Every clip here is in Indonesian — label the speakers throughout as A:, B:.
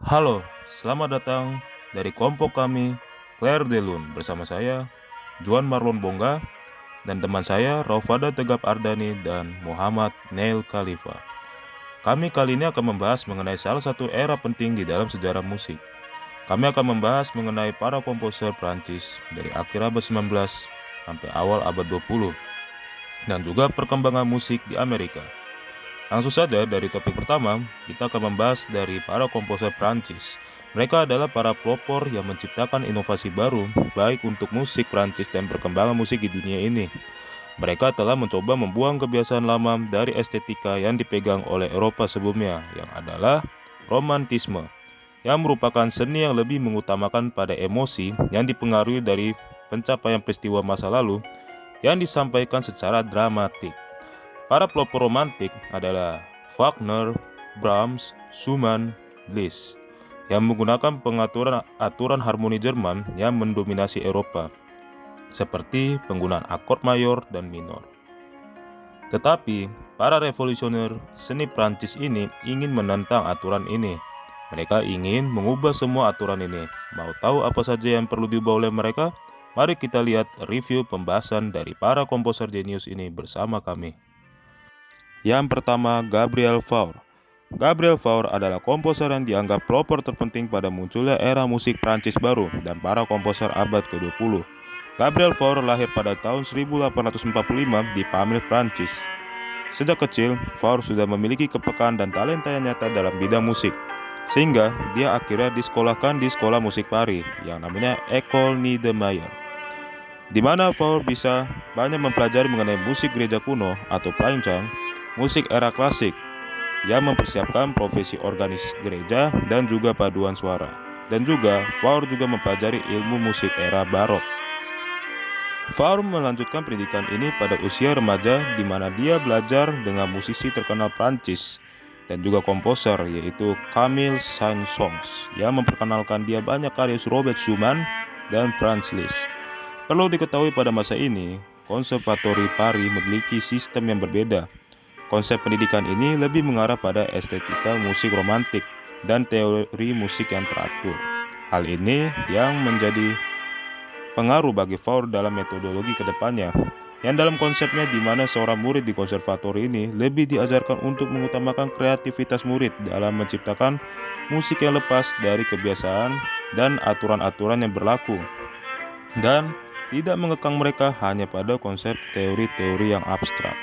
A: Halo, selamat datang dari kelompok kami Claire Delun bersama saya Juan Marlon Bongga dan teman saya Raufada Tegap Ardani dan Muhammad Neil Khalifa. Kami kali ini akan membahas mengenai salah satu era penting di dalam sejarah musik. Kami akan membahas mengenai para komposer Prancis dari akhir abad 19 sampai awal abad 20 dan juga perkembangan musik di Amerika. Langsung saja dari topik pertama, kita akan membahas dari para komposer Prancis. Mereka adalah para pelopor yang menciptakan inovasi baru, baik untuk musik Prancis dan perkembangan musik di dunia ini. Mereka telah mencoba membuang kebiasaan lama dari estetika yang dipegang oleh Eropa sebelumnya, yang adalah romantisme, yang merupakan seni yang lebih mengutamakan pada emosi yang dipengaruhi dari pencapaian peristiwa masa lalu yang disampaikan secara dramatik. Para pelopor romantik adalah Wagner, Brahms, Schumann, Liszt, yang menggunakan aturan harmoni Jerman yang mendominasi Eropa, seperti penggunaan akord mayor dan minor. Tetapi, para revolusioner seni Prancis ini ingin menentang aturan ini. Mereka ingin mengubah semua aturan ini. Mau tahu apa saja yang perlu diubah oleh mereka? Mari kita lihat review pembahasan dari para komposer jenius ini bersama kami. Yang pertama, Gabriel Fauré. Gabriel Fauré adalah komposer yang dianggap pelopor terpenting pada munculnya era musik Prancis baru dan para komposer abad ke-20. Gabriel Fauré lahir pada tahun 1845 di Pamiers, Prancis. Sejak kecil, Fauré sudah memiliki kepekaan dan talenta yang nyata dalam bidang musik, sehingga dia akhirnya disekolahkan di sekolah musik Paris yang namanya École Niedermayer, di mana Fauré bisa banyak mempelajari mengenai musik gereja kuno atau plainchant, musik era klasik yang mempersiapkan profesi organis gereja dan juga paduan suara. Dan juga Fauré juga mempelajari ilmu musik era barok. Fauré melanjutkan pendidikan ini pada usia remaja di mana dia belajar dengan musisi terkenal Prancis dan juga komposer yaitu Camille Saint-Saëns yang memperkenalkan dia banyak karya Robert Schumann dan Franz Liszt. Perlu diketahui pada masa ini, Konservatori Paris memiliki sistem yang berbeda. Konsep pendidikan ini lebih mengarah pada estetika musik romantik dan teori musik yang teratur. Hal ini yang menjadi pengaruh bagi Fauré dalam metodologi kedepannya, yang dalam konsepnya di mana seorang murid di konservatori ini lebih diajarkan untuk mengutamakan kreativitas murid dalam menciptakan musik yang lepas dari kebiasaan dan aturan-aturan yang berlaku, dan tidak mengekang mereka hanya pada konsep teori-teori yang abstrak.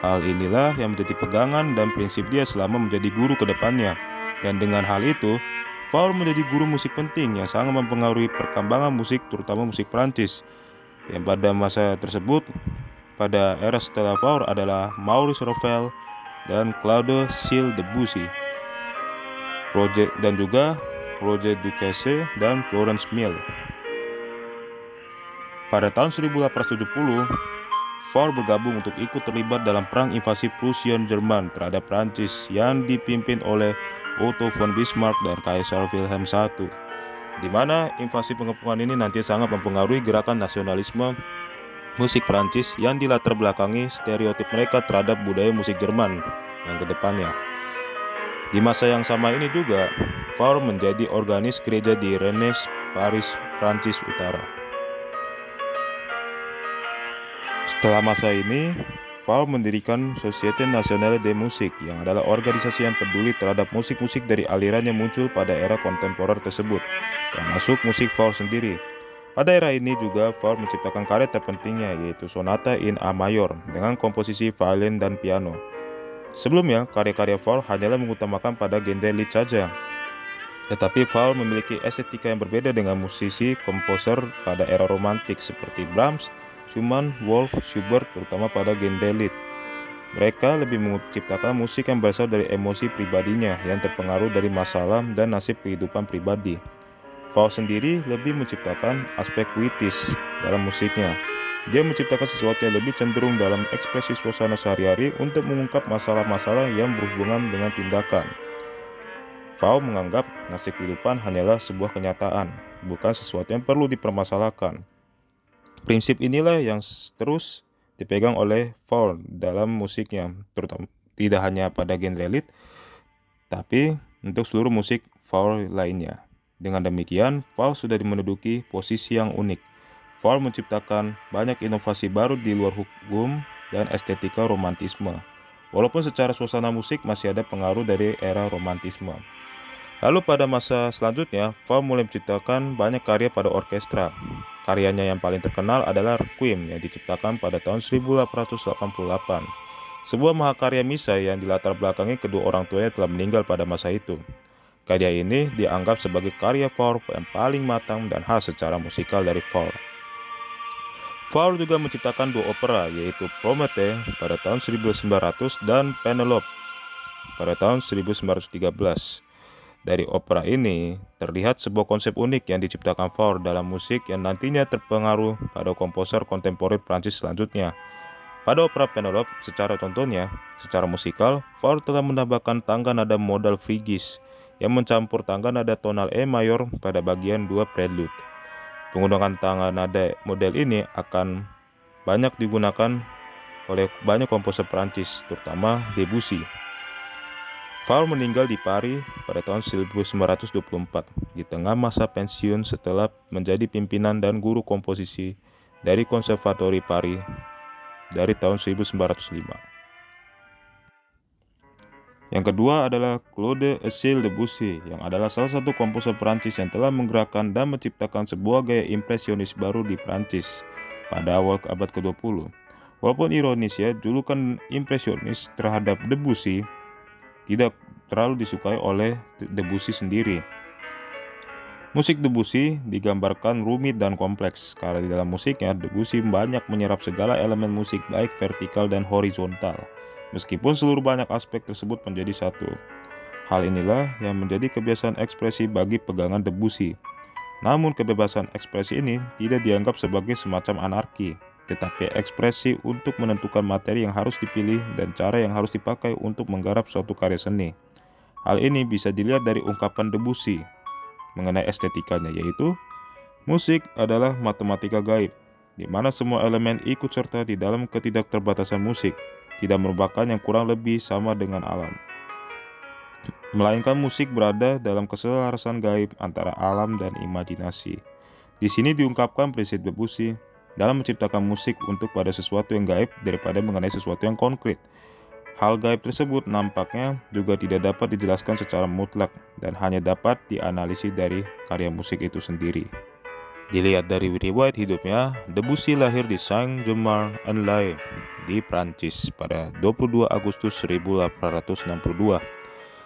A: Hal inilah yang menjadi pegangan dan prinsip dia selama menjadi guru ke depannya. Dan dengan hal itu, Fauré menjadi guru musik penting yang sangat mempengaruhi perkembangan musik, terutama musik Prancis. Yang pada masa tersebut, pada era setelah Fauré adalah Maurice Ravel dan Claude Debussy, dan juga Roger Duquesne dan Florence Mill. Pada tahun 1870, Fauré bergabung untuk ikut terlibat dalam perang invasi Prusia Jerman terhadap Prancis yang dipimpin oleh Otto von Bismarck dan Kaisar Wilhelm I, di mana invasi pengepungan ini nanti sangat mempengaruhi gerakan nasionalisme musik Prancis yang dilatar belakangi stereotip mereka terhadap budaya musik Jerman yang kedepannya. Di masa yang sama ini juga, Fauré menjadi organis gereja di Rennes, Paris, Prancis Utara. Setelah masa ini, Fauré mendirikan Société Nationale de Musique yang adalah organisasi yang peduli terhadap musik-musik dari aliran yang muncul pada era kontemporer tersebut, termasuk musik Fauré sendiri. Pada era ini juga Fauré menciptakan karya terpentingnya yaitu Sonata in A Mayor dengan komposisi violin dan piano. Sebelumnya, karya-karya Fauré hanyalah mengutamakan pada genre lead saja. Tetapi Fauré memiliki estetika yang berbeda dengan musisi komposer pada era romantik seperti Brahms, Schumann, Wolf, Schubert, terutama pada genre lead. Mereka lebih menciptakan musik yang berasal dari emosi pribadinya yang terpengaruh dari masalah dan nasib kehidupan pribadi. Fauré sendiri lebih menciptakan aspek puitis dalam musiknya. Dia menciptakan sesuatu yang lebih cenderung dalam ekspresi suasana sehari-hari untuk mengungkap masalah-masalah yang berhubungan dengan tindakan. Fauré menganggap nasib kehidupan hanyalah sebuah kenyataan, bukan sesuatu yang perlu dipermasalahkan. Prinsip inilah yang terus dipegang oleh Fauré dalam musiknya, terutama tidak hanya pada genre lead, tapi untuk seluruh musik Faur lainnya. Dengan demikian, Faur sudah menduduki posisi yang unik. Faur menciptakan banyak inovasi baru di luar hukum dan estetika romantisme. Walaupun secara suasana musik masih ada pengaruh dari era romantisme. Lalu pada masa selanjutnya, Faur mulai menciptakan banyak karya pada orkestra. Karyanya yang paling terkenal adalah Requiem yang diciptakan pada tahun 1888. Sebuah mahakarya misa yang dilatar belakangi kedua orang tuanya telah meninggal pada masa itu. Karya ini dianggap sebagai karya Faur yang paling matang dan khas secara musikal dari Faur. Faur juga menciptakan dua opera, yaitu Prométhée pada tahun 1900 dan Penelope pada tahun 1913. Dari opera ini, terlihat sebuah konsep unik yang diciptakan Faur dalam musik yang nantinya terpengaruh pada komposer kontemporer Prancis selanjutnya. Pada opera Penelope, secara musikal, Faur telah menambahkan tangga nada modal frigis yang mencampur tangga nada tonal E mayor pada bagian 2 prelude. Penggunaan tangga nada model ini akan banyak digunakan oleh banyak komposer Prancis, terutama Debussy. Faur meninggal di Paris pada tahun 1924 di tengah masa pensiun setelah menjadi pimpinan dan guru komposisi dari Konservatori Paris dari tahun 1905. Yang kedua adalah Claude Émile Debussy, yang adalah salah satu komposer Prancis yang telah menggerakkan dan menciptakan sebuah gaya impresionis baru di Prancis pada awal abad ke-20. Walaupun ironis ya, julukan impresionis terhadap Debussy tidak terlalu disukai oleh Debussy sendiri. Musik Debussy digambarkan rumit dan kompleks, karena di dalam musiknya Debussy banyak menyerap segala elemen musik baik vertikal dan horizontal, meskipun seluruh banyak aspek tersebut menjadi satu. Hal inilah yang menjadi kebiasaan ekspresi bagi pegangan Debussy. Namun kebebasan ekspresi ini tidak dianggap sebagai semacam anarki, tetapi ekspresi untuk menentukan materi yang harus dipilih dan cara yang harus dipakai untuk menggarap suatu karya seni. Hal ini bisa dilihat dari ungkapan Debussy mengenai estetikanya, yaitu musik adalah matematika gaib, di mana semua elemen ikut serta di dalam ketidakterbatasan musik, tidak merupakan yang kurang lebih sama dengan alam, melainkan musik berada dalam keselarasan gaib antara alam dan imajinasi. Di sini diungkapkan prinsip Debussy dalam menciptakan musik untuk pada sesuatu yang gaib daripada mengenai sesuatu yang konkret. Hal gaib tersebut nampaknya juga tidak dapat dijelaskan secara mutlak dan hanya dapat dianalisis dari karya musik itu sendiri. Dilihat dari riwayat hidupnya, Debussy lahir di Saint-Germain-en-Laye di Prancis pada 22 Agustus 1862.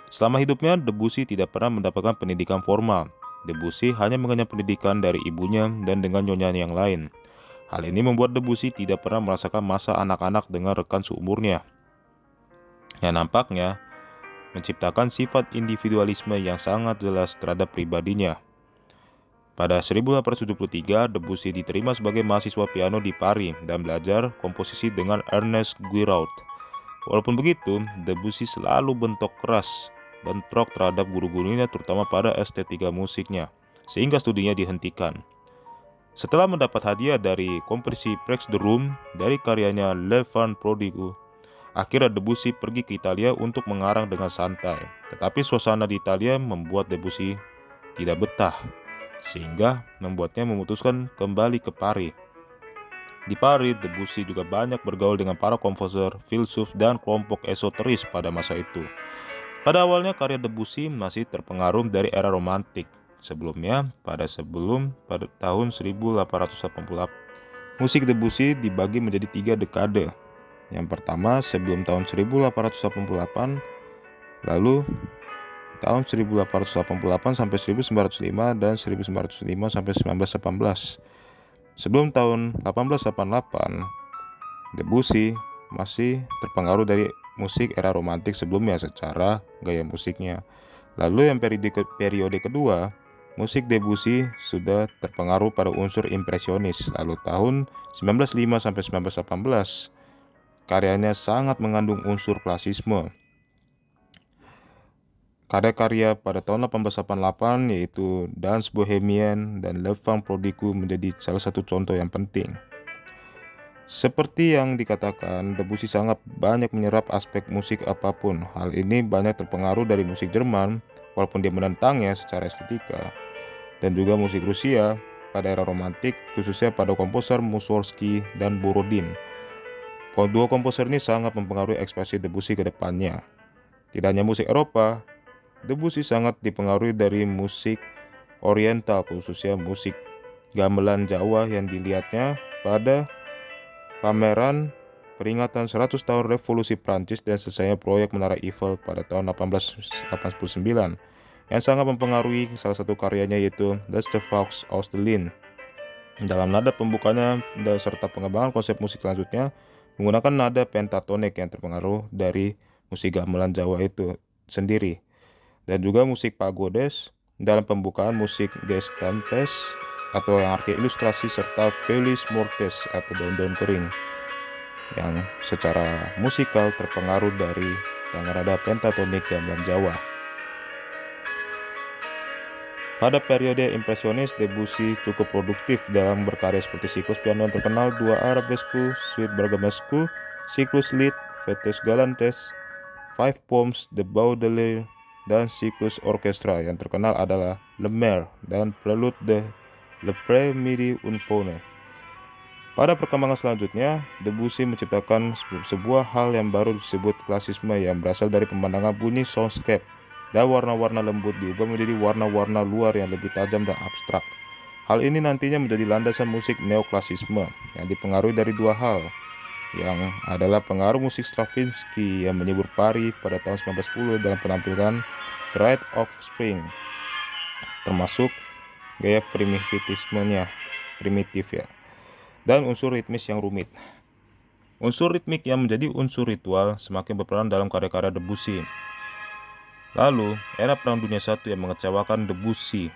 A: Selama hidupnya, Debussy tidak pernah mendapatkan pendidikan formal. Debussy hanya mengenyam pendidikan dari ibunya dan dengan nyonya yang lain. Hal ini membuat Debussy tidak pernah merasakan masa anak-anak dengan rekan seumurnya, yang nampaknya menciptakan sifat individualisme yang sangat jelas terhadap pribadinya. Pada 1873, Debussy diterima sebagai mahasiswa piano di Paris dan belajar komposisi dengan Ernest Guiraud. Walaupun begitu, Debussy selalu bentrok keras terhadap guru-gurunya, terutama pada estetika musiknya, sehingga studinya dihentikan. Setelah mendapat hadiah dari kompetisi Prix de Rome dari karyanya L'Enfant Prodigue, akhirnya Debussy pergi ke Italia untuk mengarang dengan santai. Tetapi suasana di Italia membuat Debussy tidak betah, sehingga membuatnya memutuskan kembali ke Paris. Di Paris, Debussy juga banyak bergaul dengan para komposer, filsuf, dan kelompok esoteris pada masa itu. Pada awalnya karya Debussy masih terpengaruh dari era romantik. Sebelumnya, pada tahun 1888, musik Debussy dibagi menjadi 3 dekade. Yang pertama sebelum tahun 1888, lalu tahun 1888 sampai 1905 dan 1905 sampai 1918. Sebelum tahun 1888, Debussy masih terpengaruh dari musik era romantik sebelumnya secara gaya musiknya. Lalu yang periode kedua, musik Debussy sudah terpengaruh pada unsur impresionis. Lalu tahun 1905 sampai 1918, karyanya sangat mengandung unsur klasisme. Karya-karya pada tahun 1888 yaitu Danse Bohemienne dan L'Enfant Prodigue menjadi salah satu contoh yang penting. Seperti yang dikatakan, Debussy sangat banyak menyerap aspek musik apapun. Hal ini banyak terpengaruh dari musik Jerman, walaupun dia menentangnya secara estetika. Dan juga musik Rusia pada era romantik, khususnya pada komposer Mussorgsky dan Borodin. Kedua komposer ini sangat mempengaruhi ekspresi Debussy ke depannya. Tidak hanya musik Eropa, Debussy sangat dipengaruhi dari musik Oriental, khususnya musik gamelan Jawa yang dilihatnya pada pameran peringatan 100 tahun Revolusi Prancis dan selesainya proyek Menara Eiffel pada tahun 1889 yang sangat mempengaruhi salah satu karyanya yaitu Das Volks aus der Lin. Dalam nada pembukanya dan serta pengembangan konsep musik selanjutnya menggunakan nada pentatonik yang terpengaruh dari musik gamelan Jawa itu sendiri. Dan juga musik pagodes dalam pembukaan musik Des Tempes atau yang arti ilustrasi serta Feuilles Mortes atau daun-daun kering yang secara musikal terpengaruh dari nada pentatonik gamelan Jawa. Pada periode impresionis, Debussy cukup produktif dalam berkarya seperti siklus piano yang terkenal Dua Arabesque, Suite Bergamesque, siklus Lied, Vetus Galantes, Five Poems, The Baudelaire, dan siklus orkestra yang terkenal adalah Le Mer dan Prelude de L'après-midi une faune. Pada perkembangan selanjutnya, Debussy menciptakan sebuah hal yang baru disebut klasisme yang berasal dari pemandangan bunyi soundscape dan warna-warna lembut diubah menjadi warna-warna luar yang lebih tajam dan abstrak. Hal ini nantinya menjadi landasan musik neoklasisme yang dipengaruhi dari dua hal, yang adalah pengaruh musik Stravinsky yang menyebut pari pada tahun 1910 dalam penampilan The Rite of Spring, termasuk gaya primitif ya, dan unsur ritmis yang rumit. Unsur ritmik yang menjadi unsur ritual semakin berperan dalam karya-karya Debussy. Lalu, era Perang Dunia I yang mengecewakan Debussy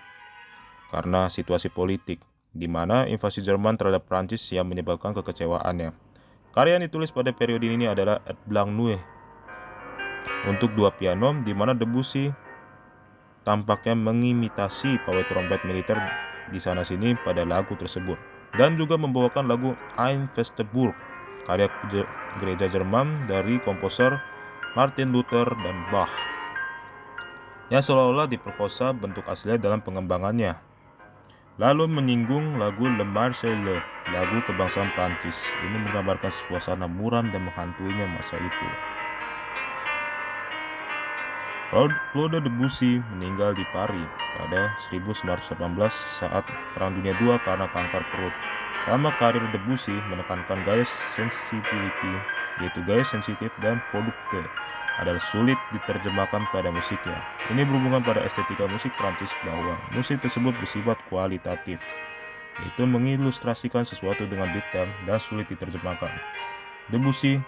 A: karena situasi politik, di mana invasi Jerman terhadap Prancis yang menyebabkan kekecewaannya. Karya yang ditulis pada periode ini adalah Et Blanc Nuit untuk dua piano, di mana Debussy tampaknya mengimitasi pawai trompet militer di sana-sini pada lagu tersebut, dan juga membawakan lagu Ein Festburg, karya gereja Jerman dari komposer Martin Luther dan Bach, yang seolah-olah diperkosa bentuk aslinya dalam pengembangannya. Lalu menyinggung lagu Le Marseillaise, lagu kebangsaan Prancis. Ini menggambarkan suasana muram dan menghantuinya masa itu. Claude Debussy meninggal di Paris pada 1918 saat Perang Dunia II karena kanker perut. Selama karir Debussy menekankan gaya sensibility, yaitu gaya sensitif dan volupte, adalah sulit diterjemahkan pada musiknya. Ini berhubungan pada estetika musik Prancis bahwa musik tersebut bersifat kualitatif, yaitu mengilustrasikan sesuatu dengan detail dan sulit diterjemahkan. Debussy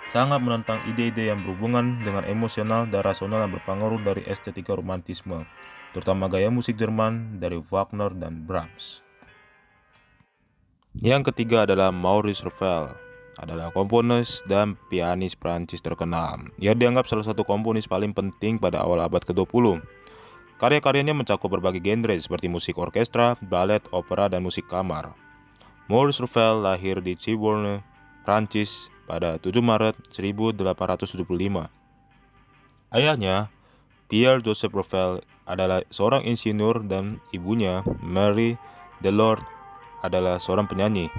A: sangat menentang ide-ide yang berhubungan dengan emosional dan rasional yang berpengaruh dari estetika romantisme, terutama gaya musik Jerman dari Wagner dan Brahms. Yang ketiga adalah Maurice Ravel, adalah komponis dan pianis Prancis terkenal. Ia dianggap salah satu komponis paling penting pada awal abad ke-20. Karya-karyanya mencakup berbagai genre seperti musik orkestra, ballet, opera, dan musik kamar. Maurice Ravel lahir di Cibourne, Prancis pada 7 Maret 1875. Ayahnya, Pierre Joseph Ravel, adalah seorang insinyur dan ibunya, Marie Delort, adalah seorang penyanyi.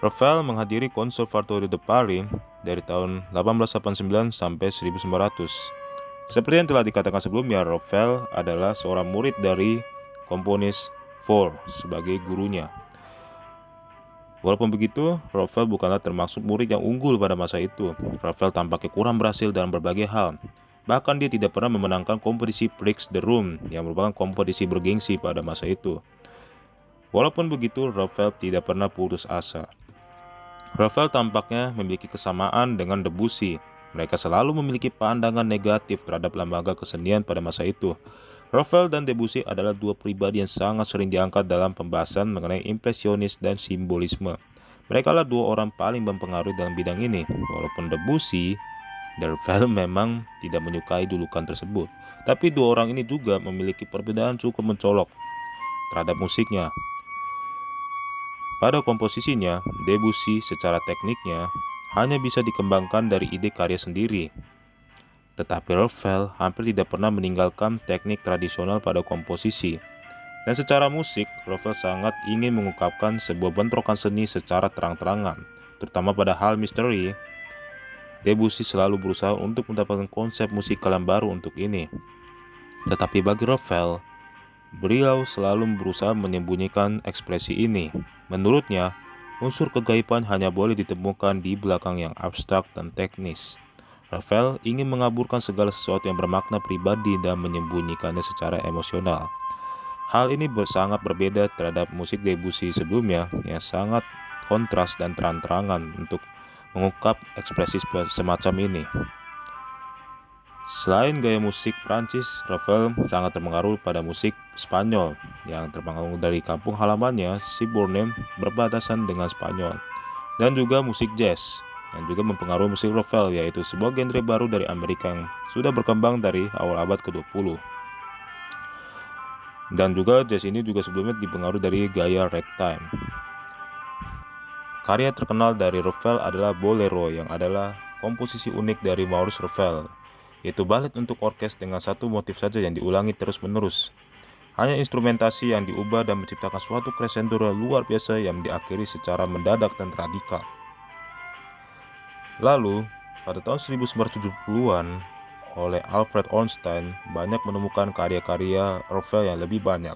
A: Ravel menghadiri Conservatoire de Paris dari tahun 1889 sampai 1900. Seperti yang telah dikatakan sebelumnya, Ravel adalah seorang murid dari komponis Faure sebagai gurunya. Walaupun begitu, Ravel bukanlah termasuk murid yang unggul pada masa itu. Ravel tampaknya kurang berhasil dalam berbagai hal. Bahkan dia tidak pernah memenangkan kompetisi Prix de Rome yang merupakan kompetisi bergengsi pada masa itu. Walaupun begitu, Ravel tidak pernah putus asa. Ravel tampaknya memiliki kesamaan dengan Debussy. Mereka selalu memiliki pandangan negatif terhadap lembaga kesenian pada masa itu. Ravel dan Debussy adalah dua pribadi yang sangat sering diangkat dalam pembahasan mengenai impresionis dan simbolisme. Mereka adalah dua orang paling mempengaruhi dalam bidang ini. Walaupun Debussy dan Ravel memang tidak menyukai julukan tersebut, tapi dua orang ini juga memiliki perbedaan cukup mencolok terhadap musiknya. Pada komposisinya, Debussy secara tekniknya hanya bisa dikembangkan dari ide karya sendiri. Tetapi Ravel hampir tidak pernah meninggalkan teknik tradisional pada komposisi. Dan secara musik, Ravel sangat ingin mengungkapkan sebuah bentrokan seni secara terang-terangan, terutama pada hal misteri. Debussy selalu berusaha untuk mendapatkan konsep musikal yang baru untuk ini. Tetapi bagi Ravel, beliau selalu berusaha menyembunyikan ekspresi ini. Menurutnya, unsur kegaiban hanya boleh ditemukan di belakang yang abstrak dan teknis. Ravel ingin mengaburkan segala sesuatu yang bermakna pribadi dan menyembunyikannya secara emosional. Hal ini sangat berbeda terhadap musik Debussy sebelumnya yang sangat kontras dan terang-terangan untuk mengungkap ekspresi semacam ini. Selain gaya musik Prancis, Ravel sangat terpengaruh pada musik Spanyol yang terpengaruh dari kampung halamannya, Ciborne, berbatasan dengan Spanyol, dan juga musik jazz yang juga mempengaruhi musik Ravel, yaitu sebuah genre baru dari Amerika yang sudah berkembang dari awal abad ke-20. Dan juga jazz ini juga sebelumnya dipengaruhi dari gaya ragtime. Karya terkenal dari Ravel adalah Bolero yang adalah komposisi unik dari Maurice Ravel, yaitu balet untuk orkes dengan satu motif saja yang diulangi terus-menerus. Hanya instrumentasi yang diubah dan menciptakan suatu crescendo luar biasa yang diakhiri secara mendadak dan radikal. Lalu, pada tahun 1970-an, oleh Alfred Ornstein banyak menemukan karya-karya Ravel yang lebih banyak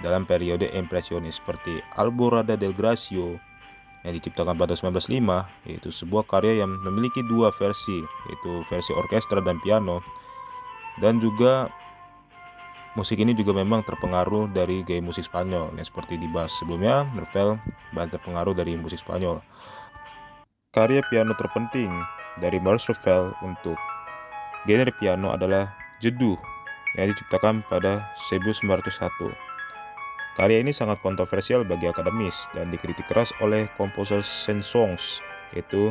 A: dalam periode impresionis seperti Alborada del Gracio yang diciptakan pada 1905, yaitu sebuah karya yang memiliki dua versi, yaitu versi orkestra dan piano. Dan juga musik ini juga memang terpengaruh dari gaya musik Spanyol yang seperti dibahas sebelumnya. Ravel banyak terpengaruh dari musik Spanyol. Karya piano terpenting dari Maurice Ravel untuk genre piano adalah Jedu yang diciptakan pada 1901. Karya ini sangat kontroversial bagi akademis dan dikritik keras oleh komposer Saint-Saëns, yaitu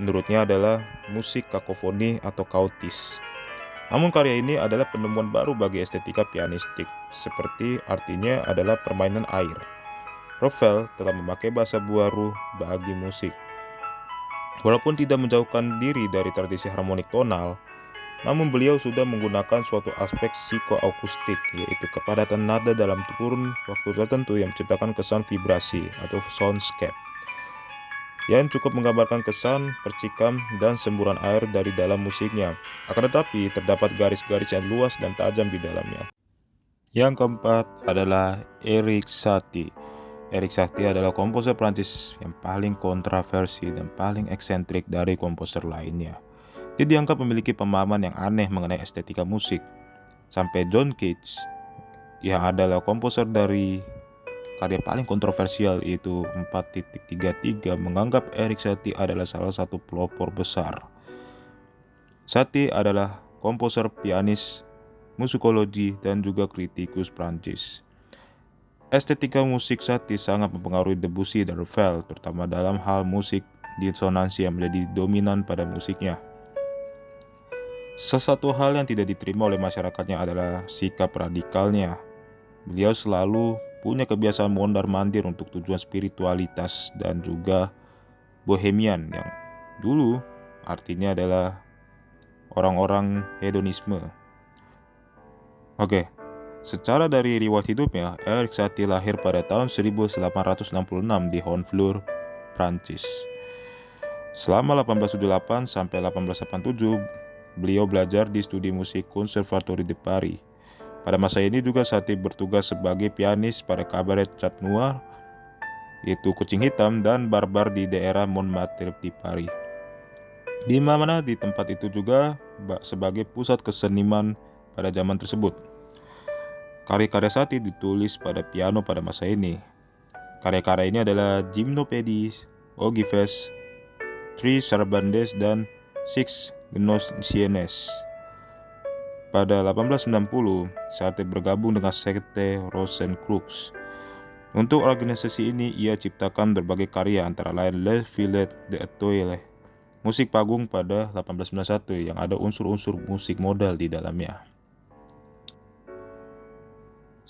A: menurutnya adalah musik kakofoni atau kautis. Namun karya ini adalah penemuan baru bagi estetika pianistik, seperti artinya adalah permainan air. Ravel telah memakai bahasa baru bagi musik. Walaupun tidak menjauhkan diri dari tradisi harmonik tonal, namun beliau sudah menggunakan suatu aspek psikoakustik, yaitu kepadatan nada dalam kurun waktu tertentu yang menciptakan kesan vibrasi atau soundscape, yang cukup menggambarkan kesan percikan dan semburan air dari dalam musiknya. Akan tetapi, terdapat garis-garis yang luas dan tajam di dalamnya. Yang keempat adalah Erik Satie. Erik Satie adalah komposer Prancis yang paling kontroversi dan paling eksentrik dari komposer lainnya. Dia dianggap memiliki pemahaman yang aneh mengenai estetika musik. Sampai John Cage, yang adalah komposer dari karya paling kontroversial yaitu 4.33, menganggap Erik Satie adalah salah satu pelopor besar. Satie adalah komposer, pianis, musikologi, dan juga kritikus Prancis. Estetika musik Satie sangat mempengaruhi Debussy dan Ravel, terutama dalam hal musik disonansi yang menjadi dominan pada musiknya. Sesuatu hal yang tidak diterima oleh masyarakatnya adalah sikap radikalnya. Beliau selalu punya kebiasaan mondar-mandir untuk tujuan spiritualitas dan juga bohemian yang dulu artinya adalah orang-orang hedonisme. Secara dari riwayat hidupnya, Erik Satie lahir pada tahun 1866 di Honfleur, Prancis. Selama 1878 sampai 1887, beliau belajar di studi musik Conservatoire de Paris. Pada masa ini juga Satie bertugas sebagai pianis pada kabaret Chat Noir, yaitu Kucing Hitam, dan Barbar di daerah Montmartre di Paris. Di mana di tempat itu juga sebagai pusat kesenian pada zaman tersebut. Karya-karya Satie ditulis pada piano pada masa ini. Karya-karya ini adalah Gymnopédies, Ogives, Tres Sarabandès, dan Six Gnossiennes. Pada 1890, Satie bergabung dengan sekte Rosencrux. Untuk organisasi ini, ia ciptakan berbagai karya antara lain Les Filets d'Étoile, musik panggung pada 1891 yang ada unsur-unsur musik modal di dalamnya.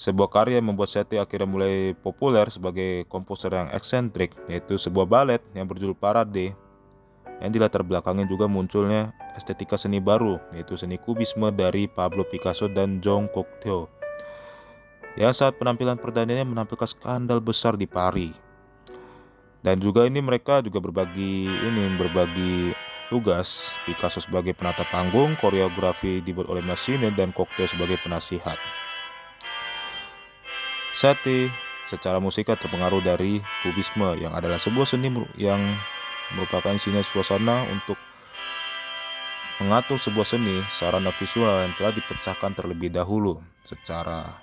A: Sebuah karya yang membuat Satie akhirnya mulai populer sebagai komposer yang eksentrik, yaitu sebuah balet yang berjudul Parade, yang dilatar belakangnya juga munculnya estetika seni baru, yaitu seni kubisme dari Pablo Picasso dan Jean Cocteau, yang saat penampilan perdananya menampilkan skandal besar di Paris. Dan juga ini mereka juga berbagi tugas. Picasso sebagai penata panggung, koreografi dibuat oleh Massenet, dan Cocteau sebagai penasihat. Satie secara musikal terpengaruh dari kubisme yang adalah sebuah seni yang merupakan sinyal suasana untuk mengatur sebuah seni sarana visual yang telah dipecahkan terlebih dahulu secara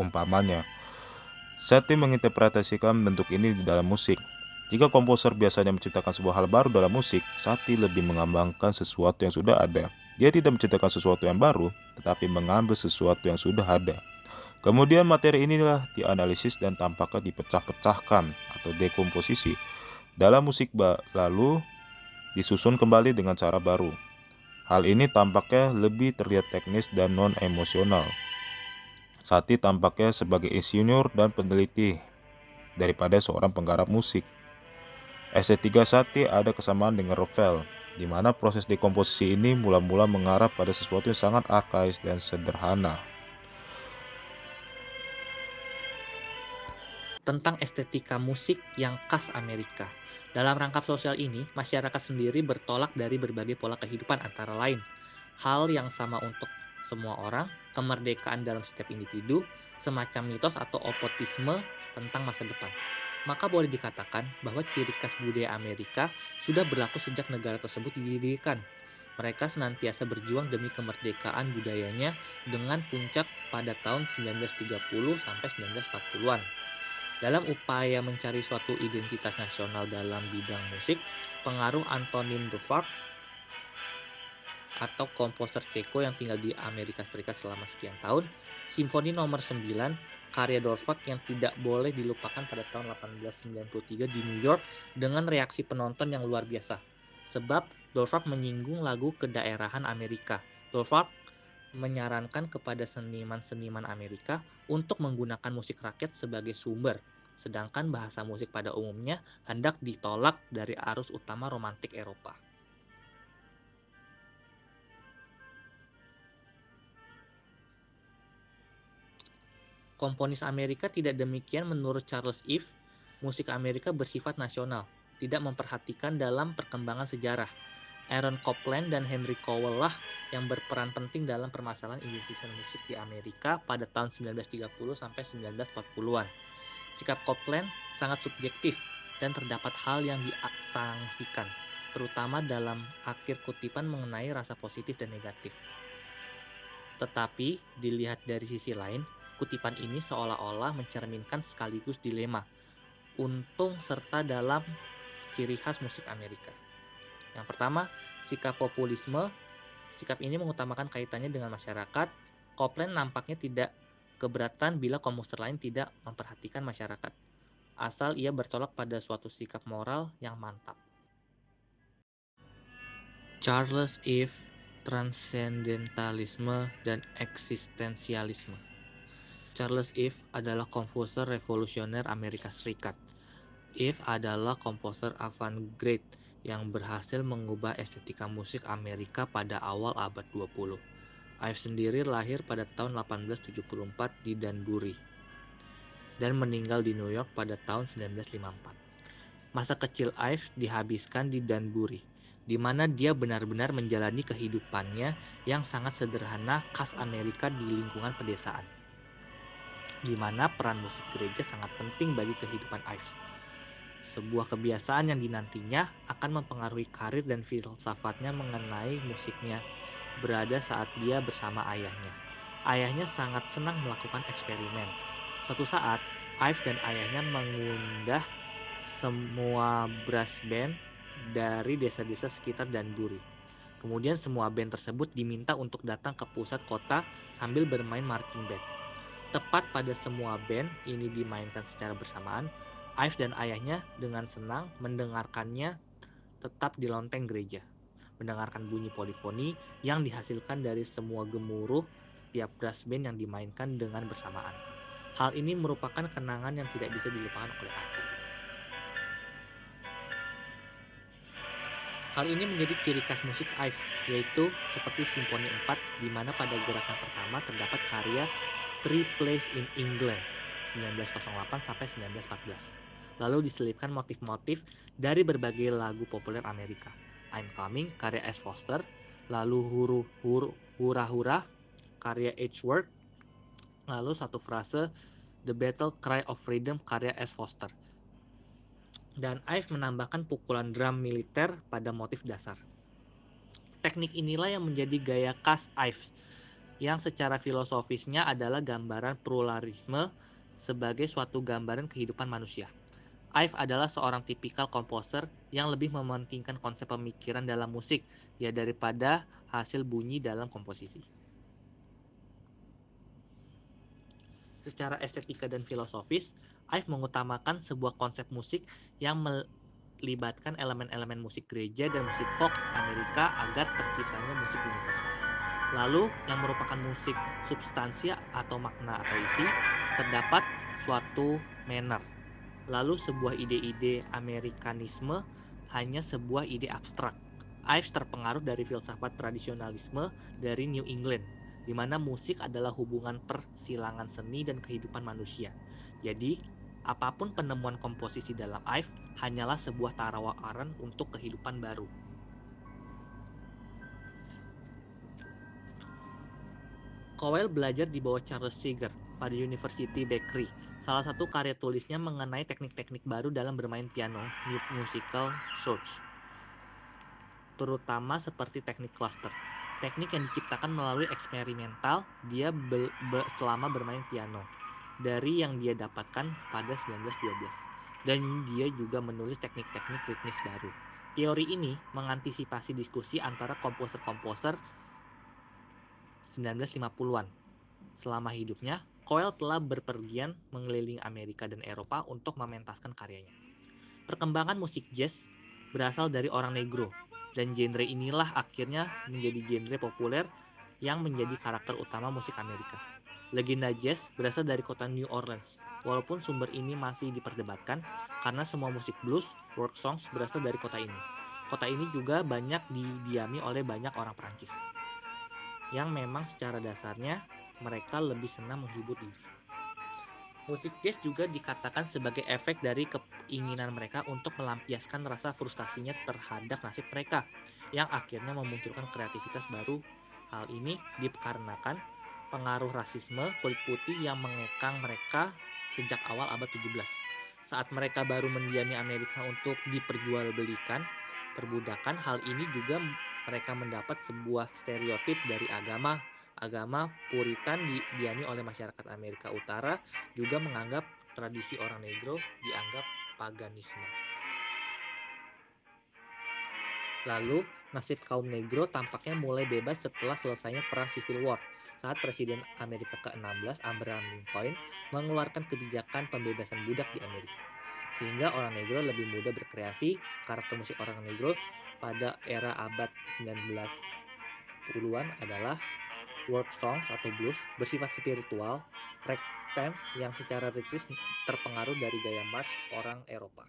A: umpamanya. Satie menginterpretasikan bentuk ini di dalam musik. Jika komposer biasanya menciptakan sebuah hal baru dalam musik, Satie lebih mengembangkan sesuatu yang sudah ada. Dia tidak menciptakan sesuatu yang baru, tetapi mengambil sesuatu yang sudah ada. Kemudian materi inilah dianalisis dan tampaknya dipecah-pecahkan atau dekomposisi dalam musik lalu disusun kembali dengan cara baru. Hal ini tampaknya lebih terlihat teknis dan non-emosional. Satie tampaknya sebagai insinyur dan peneliti daripada seorang penggarap musik. Estetika Satie ada kesamaan dengan Ravel, di mana proses dekomposisi ini mula-mula mengarah pada sesuatu yang sangat arkais dan sederhana.
B: Tentang estetika musik yang khas Amerika. Dalam rangkap sosial ini, masyarakat sendiri bertolak dari berbagai pola kehidupan antara lain. Hal yang sama untuk semua orang, kemerdekaan dalam setiap individu, semacam mitos atau oportunisme tentang masa depan. Maka boleh dikatakan bahwa ciri khas budaya Amerika sudah berlaku sejak negara tersebut didirikan. Mereka senantiasa berjuang demi kemerdekaan budayanya dengan puncak pada tahun 1930 sampai 1940-an. Dalam upaya mencari suatu identitas nasional dalam bidang musik, pengaruh Antonin Dvořák atau komposer Ceko yang tinggal di Amerika Serikat selama sekian tahun, Simfoni nomor 9 karya Dvořák yang tidak boleh dilupakan pada tahun 1893 di New York dengan reaksi penonton yang luar biasa. Sebab Dvořák menyinggung lagu kedaerahan Amerika. Dvořák menyarankan kepada seniman-seniman Amerika untuk menggunakan musik rakyat sebagai sumber, sedangkan bahasa musik pada umumnya hendak ditolak dari arus utama romantik Eropa. Komponis Amerika tidak demikian menurut Charles Ives. Musik Amerika bersifat nasional, tidak memperhatikan dalam perkembangan sejarah. Aaron Copland dan Henry Cowell lah yang berperan penting dalam permasalahan identitas musik di Amerika pada tahun 1930 sampai 1940-an. Sikap Copland sangat subjektif dan terdapat hal yang disangsikan, terutama dalam akhir kutipan mengenai rasa positif dan negatif. Tetapi dilihat dari sisi lain, kutipan ini seolah-olah mencerminkan sekaligus dilema, untung serta dalam ciri khas musik Amerika. Yang pertama, sikap populisme. Sikap ini mengutamakan kaitannya dengan masyarakat. Copland nampaknya tidak keberatan bila komposer lain tidak memperhatikan masyarakat, asal ia bertolak pada suatu sikap moral yang mantap. Charles Ives, transcendentalisme dan eksistensialisme. Charles Ives adalah komposer revolusioner Amerika Serikat. Ives adalah komposer avant-garde yang berhasil mengubah estetika musik Amerika pada awal abad 20. Ives sendiri lahir pada tahun 1874 di Danbury dan meninggal di New York pada tahun 1954. Masa kecil Ives dihabiskan di Danbury, di mana dia benar-benar menjalani kehidupannya yang sangat sederhana khas Amerika di lingkungan pedesaan, di mana peran musik gereja sangat penting bagi kehidupan Ives. Sebuah kebiasaan yang dinantinya akan mempengaruhi karir dan filsafatnya mengenai musiknya berada saat dia bersama ayahnya. Ayahnya sangat senang melakukan eksperimen. Suatu saat, Ives dan ayahnya mengundang semua brass band dari desa-desa sekitar Danbury. Kemudian semua band tersebut diminta untuk datang ke pusat kota sambil bermain marching band. Tepat pada semua band ini dimainkan secara bersamaan, Ives dan ayahnya dengan senang mendengarkannya tetap di lonteng gereja, mendengarkan bunyi polifoni yang dihasilkan dari semua gemuruh setiap brass band yang dimainkan dengan bersamaan. Hal ini merupakan kenangan yang tidak bisa dilupakan oleh Ives. Hal ini menjadi ciri khas musik Ive, yaitu seperti Simfoni 4, di mana pada gerakan pertama terdapat karya Three Plays in England 1908 sampai 1914. Lalu diselipkan motif-motif dari berbagai lagu populer Amerika. I'm Coming karya S. Foster, lalu Hura Hura karya Edgeworth, lalu satu frase The Battle Cry of Freedom karya S. Foster. Dan Ive menambahkan pukulan drum militer pada motif dasar. Teknik inilah yang menjadi gaya khas Ives, yang secara filosofisnya adalah gambaran pluralisme sebagai suatu gambaran kehidupan manusia. Ive adalah seorang tipikal komposer yang lebih mementingkan konsep pemikiran dalam musik ya daripada hasil bunyi dalam komposisi. Secara estetika dan filosofis, Ive mengutamakan sebuah konsep musik yang melibatkan elemen-elemen musik gereja dan musik folk Amerika agar terciptanya musik universal. Lalu, yang merupakan musik substansia atau makna atau isi, terdapat suatu manner. Lalu sebuah ide-ide Amerikanisme hanya sebuah ide abstrak. Ives terpengaruh dari filsafat tradisionalisme dari New England, di mana musik adalah hubungan persilangan seni dan kehidupan manusia. Jadi, apapun penemuan komposisi dalam Ives hanyalah sebuah tawaran untuk kehidupan baru. Cowell belajar di bawah Charles Seeger pada University Berkeley. Salah satu karya tulisnya mengenai teknik-teknik baru dalam bermain piano, musical chords, terutama seperti teknik cluster. Teknik yang diciptakan melalui eksperimental dia selama bermain piano dari yang dia dapatkan pada 1912. Dan dia juga menulis teknik-teknik ritmis baru. Teori ini mengantisipasi diskusi antara komposer-komposer 1950-an. Selama hidupnya, Cowell telah berpergian mengelilingi Amerika dan Eropa untuk mementaskan karyanya. Perkembangan musik jazz berasal dari orang negro, dan genre inilah akhirnya menjadi genre populer yang menjadi karakter utama musik Amerika. Legenda jazz berasal dari kota New Orleans, walaupun sumber ini masih diperdebatkan karena semua musik blues, work songs berasal dari kota ini. Kota ini juga banyak didiami oleh banyak orang Prancis, yang memang secara dasarnya mereka lebih senang menghibur diri. Musik jazz juga dikatakan sebagai efek dari keinginan mereka untuk melampiaskan rasa frustasinya terhadap nasib mereka, yang akhirnya memunculkan kreativitas baru. Hal ini dikarenakan pengaruh rasisme kulit putih yang mengekang mereka sejak awal abad 17. Saat mereka baru mendiami Amerika untuk diperjualbelikan perbudakan, hal ini juga mereka mendapat sebuah stereotip dari agama Puritan didiami oleh masyarakat Amerika Utara juga menganggap tradisi orang negro dianggap paganisme. Lalu, nasib kaum negro tampaknya mulai bebas setelah selesainya Perang Civil War, saat Presiden Amerika ke-16 Abraham Lincoln mengeluarkan kebijakan pembebasan budak di Amerika, sehingga orang negro lebih mudah berkreasi. Karakter musik orang negro pada era abad 19-an adalah work songs atau blues bersifat spiritual, ragtime yang secara ritmis terpengaruh dari gaya march orang Eropa.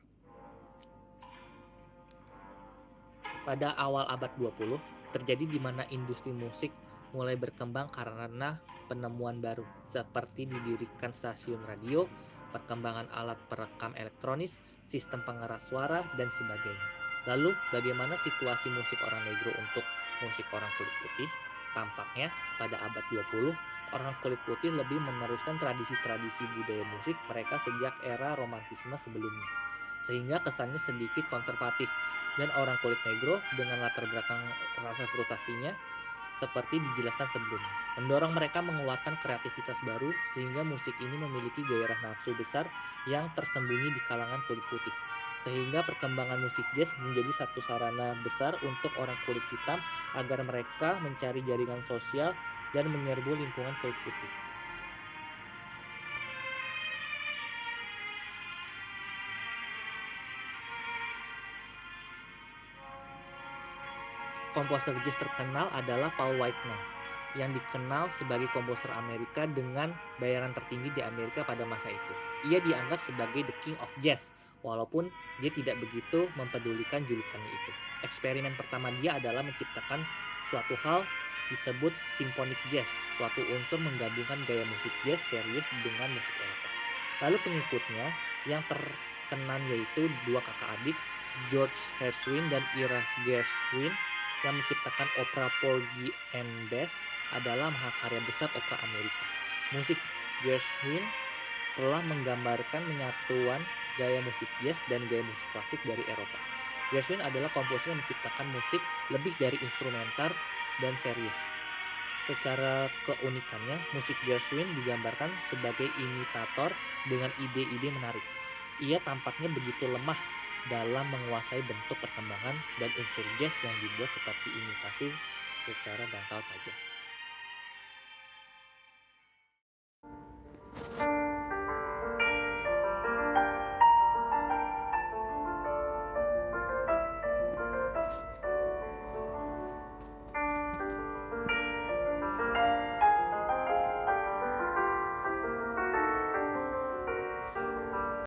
B: Pada awal abad 20, terjadi di mana industri musik mulai berkembang karena penemuan baru, seperti didirikan stasiun radio, perkembangan alat perekam elektronis, sistem pengeras suara, dan sebagainya. Lalu, bagaimana situasi musik orang negro untuk musik orang kulit putih? Tampaknya, pada abad 20, orang kulit putih lebih meneruskan tradisi-tradisi budaya musik mereka sejak era romantisme sebelumnya, sehingga kesannya sedikit konservatif, dan orang kulit negro dengan latar belakang rasa frustasinya seperti dijelaskan sebelumnya, mendorong mereka mengeluarkan kreativitas baru, sehingga musik ini memiliki gairah nafsu besar yang tersembunyi di kalangan kulit putih, sehingga perkembangan musik jazz menjadi satu sarana besar untuk orang kulit hitam agar mereka mencari jaringan sosial dan menyerbu lingkungan kulit putih. Komposer jazz terkenal adalah Paul Whiteman, yang dikenal sebagai komposer Amerika dengan bayaran tertinggi di Amerika pada masa itu. Ia dianggap sebagai the king of jazz walaupun dia tidak begitu mempedulikan julukannya itu. Eksperimen pertama dia adalah menciptakan suatu hal disebut symphonic jazz, suatu unsur menggabungkan gaya musik jazz serius dengan musik Eropa. Lalu pengikutnya yang terkenan yaitu dua kakak adik, George Gershwin dan Ira Gershwin, yang menciptakan opera Porgy and Bess adalah mahakarya besar opera Amerika. Musik Gershwin telah menggambarkan menyatuan gaya musik jazz dan gaya musik klasik dari Eropa. Gershwin adalah komposer yang menciptakan musik lebih dari instrumental dan serius. Secara keunikannya, musik Gershwin digambarkan sebagai imitator dengan ide-ide menarik. Ia tampaknya begitu lemah dalam menguasai bentuk perkembangan dan unsur jazz yang dibuat seperti imitasi secara dangkal saja.